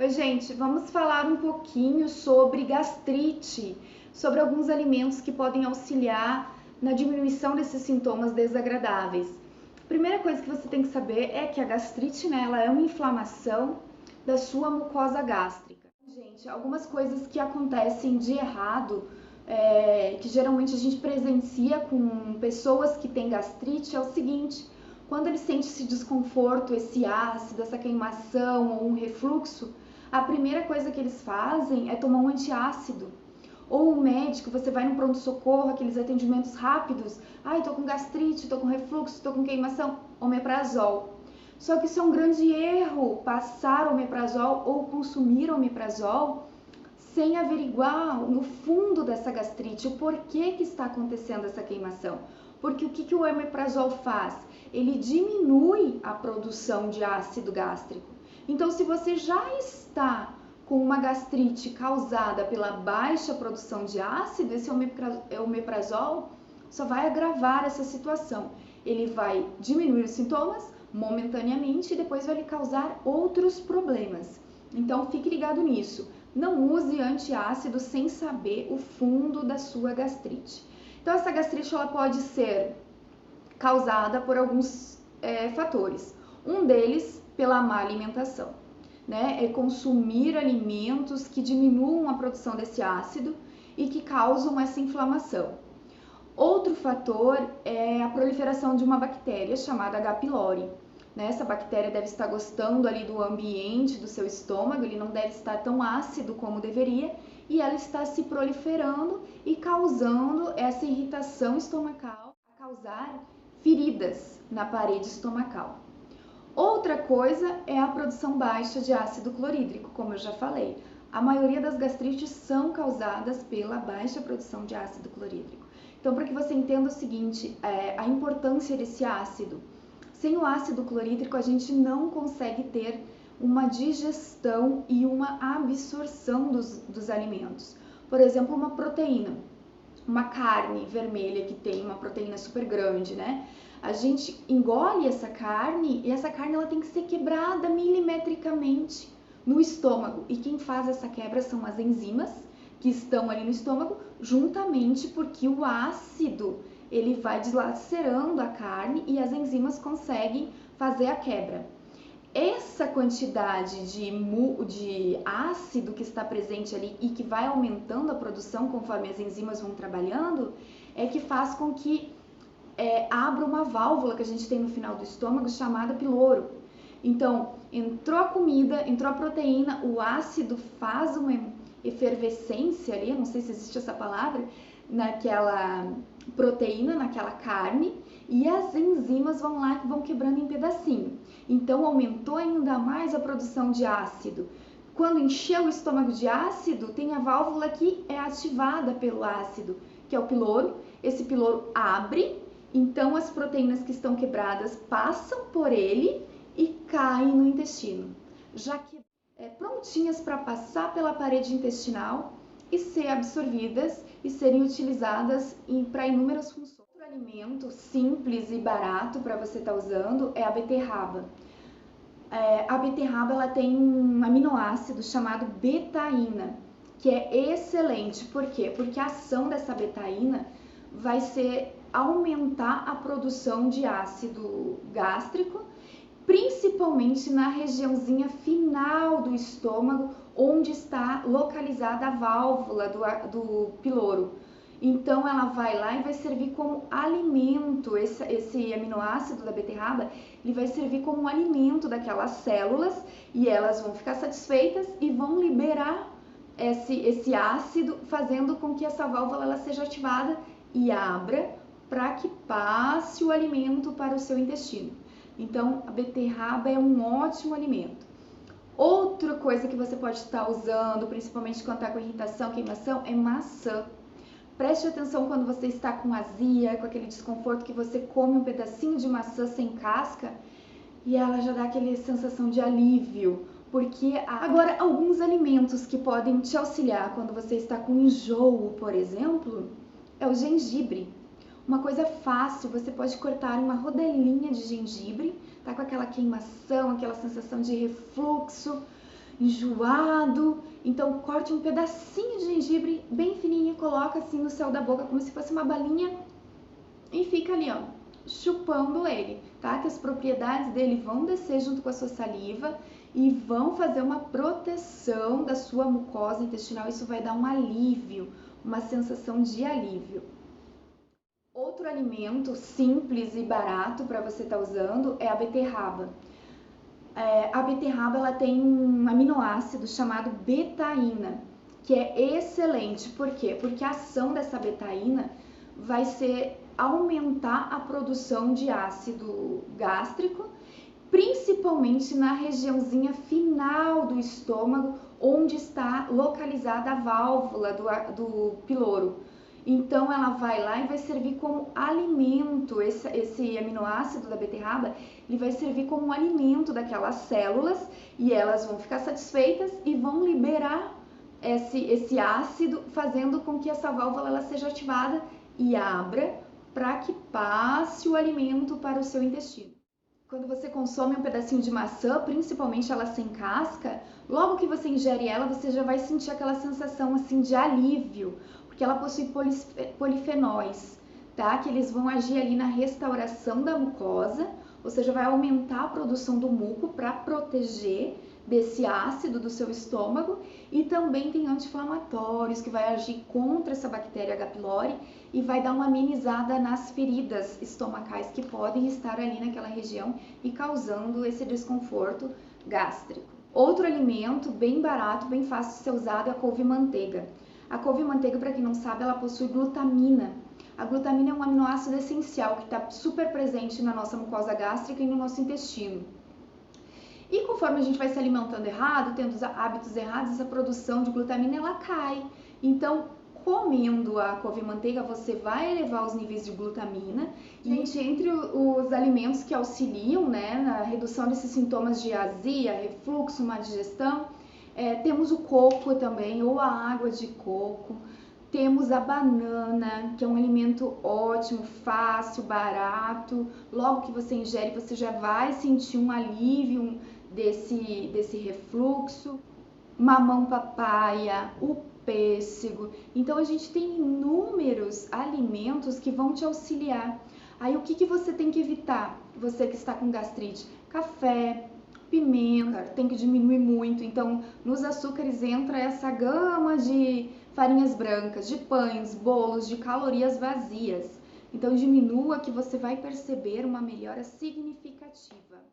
Oi, gente, vamos falar um pouquinho sobre gastrite, sobre alguns alimentos que podem auxiliar na diminuição desses sintomas desagradáveis. A primeira coisa que você tem que saber é que a gastrite, né, ela é uma inflamação da sua mucosa gástrica. Gente, algumas coisas que acontecem de errado, que geralmente a gente presencia com pessoas que têm gastrite, é o seguinte: quando ele sente esse desconforto, esse ácido, essa queimação ou um refluxo, a primeira coisa que eles fazem é tomar um antiácido. Ou o médico, você vai no pronto-socorro, aqueles atendimentos rápidos. Ai, tô com gastrite, tô com refluxo, tô com queimação, omeprazol. Só que isso é um grande erro, passar omeprazol ou consumir omeprazol sem averiguar no fundo dessa gastrite o porquê que está acontecendo essa queimação. Porque o que o omeprazol faz? Ele diminui a produção de ácido gástrico. Então, se você já está com uma gastrite causada pela baixa produção de ácido, esse omeprazol só vai agravar essa situação. Ele vai diminuir os sintomas momentaneamente e depois vai lhe causar outros problemas. Então, fique ligado nisso. Não use antiácido sem saber o fundo da sua gastrite. Então, essa gastrite ela pode ser causada por alguns fatores. Um deles, pela má alimentação, né? É consumir alimentos que diminuam a produção desse ácido e que causam essa inflamação. Outro fator é a proliferação de uma bactéria chamada H. pylori. Essa bactéria deve estar gostando ali do ambiente do seu estômago, ele não deve estar tão ácido como deveria, e ela está se proliferando e causando essa irritação estomacal, a causar feridas na parede estomacal. Outra coisa é a produção baixa de ácido clorídrico, como eu já falei. A maioria das gastrites são causadas pela baixa produção de ácido clorídrico. Então, para que você entenda o seguinte, a importância desse ácido. Sem o ácido clorídrico, a gente não consegue ter uma digestão e uma absorção dos alimentos. Por exemplo, uma proteína, uma carne vermelha que tem uma proteína super grande, né? A gente engole essa carne e essa carne ela tem que ser quebrada milimetricamente no estômago. E quem faz essa quebra são as enzimas que estão ali no estômago, juntamente porque o ácido ele vai dilacerando a carne e as enzimas conseguem fazer a quebra. Essa quantidade de ácido que está presente ali e que vai aumentando a produção conforme as enzimas vão trabalhando, é que faz com que abra uma válvula que a gente tem no final do estômago chamada piloro. Então, entrou a comida, entrou a proteína, o ácido faz uma efervescência ali, não sei se existe essa palavra, naquela proteína, naquela carne, e as enzimas vão lá e vão quebrando em pedacinho. Então, aumentou ainda mais a produção de ácido. Quando encheu o estômago de ácido, tem a válvula que é ativada pelo ácido, que é o piloro. Esse piloro abre, então as proteínas que estão quebradas passam por ele e caem no intestino, já que prontinhas para passar pela parede intestinal e ser absorvidas e serem utilizadas para inúmeras funções. Outro alimento simples e barato para você estar usando é a beterraba. A beterraba ela tem um aminoácido chamado betaína, que é excelente. Por quê? Porque a ação dessa betaína vai ser aumentar a produção de ácido gástrico, principalmente na regiãozinha final do estômago, onde está localizada a válvula do piloro. Então, ela vai lá e vai servir como alimento, esse aminoácido da beterraba, ele vai servir como um alimento daquelas células e elas vão ficar satisfeitas e vão liberar esse ácido, fazendo com que essa válvula ela seja ativada e abra para que passe o alimento para o seu intestino. Então, a beterraba é um ótimo alimento. Outra coisa que você pode estar usando, principalmente quando está com irritação, queimação, é maçã. Preste atenção quando você está com azia, com aquele desconforto que você come um pedacinho de maçã sem casca e ela já dá aquela sensação de alívio. Porque agora, alguns alimentos que podem te auxiliar quando você está com enjoo, por exemplo, é o gengibre. Uma coisa fácil, você pode cortar uma rodelinha de gengibre, tá com aquela queimação, aquela sensação de refluxo, enjoado. Então corte um pedacinho de gengibre bem fininho, coloca assim no céu da boca como se fosse uma balinha e fica ali, ó, chupando ele, tá? Que as propriedades dele vão descer junto com a sua saliva e vão fazer uma proteção da sua mucosa intestinal. Isso vai dar um alívio, uma sensação de alívio. Outro alimento simples e barato para você estar usando é a beterraba. A beterraba ela tem um aminoácido chamado betaína, que é excelente. Por quê? Porque a ação dessa betaína vai ser aumentar a produção de ácido gástrico, principalmente na regiãozinha final do estômago, onde está localizada a válvula do piloro. Então ela vai lá e vai servir como alimento, esse aminoácido da beterraba, ele vai servir como alimento daquelas células e elas vão ficar satisfeitas e vão liberar esse ácido, fazendo com que essa válvula ela seja ativada e abra para que passe o alimento para o seu intestino. Quando você consome um pedacinho de maçã, principalmente ela sem casca, logo que você ingere ela, você já vai sentir aquela sensação assim de alívio, porque ela possui polifenóis, tá? Que eles vão agir ali na restauração da mucosa, ou seja, vai aumentar a produção do muco para proteger desse ácido do seu estômago, e também tem anti-inflamatórios que vai agir contra essa bactéria H. pylori e vai dar uma amenizada nas feridas estomacais que podem estar ali naquela região e causando esse desconforto gástrico. Outro alimento bem barato, bem fácil de ser usado é a couve-manteiga. A couve-manteiga, para quem não sabe, ela possui glutamina. A glutamina é um aminoácido essencial que está super presente na nossa mucosa gástrica e no nosso intestino. E conforme a gente vai se alimentando errado, tendo hábitos errados, essa produção de glutamina ela cai. Então, comendo a couve-manteiga, você vai elevar os níveis de glutamina. Gente, entre os alimentos que auxiliam, né, na redução desses sintomas de azia, refluxo, má digestão, temos o coco também, ou a água de coco. Temos a banana, que é um alimento ótimo, fácil, barato. Logo que você ingere, você já vai sentir um alívio desse refluxo. Mamão papaya, o pêssego. Então a gente tem inúmeros alimentos que vão te auxiliar. Aí o que você tem que evitar? Você que está com gastrite? Café, pimenta, tem que diminuir muito. Então nos açúcares entra essa gama de farinhas brancas, de pães, bolos, de calorias vazias. Então diminua que você vai perceber uma melhora significativa.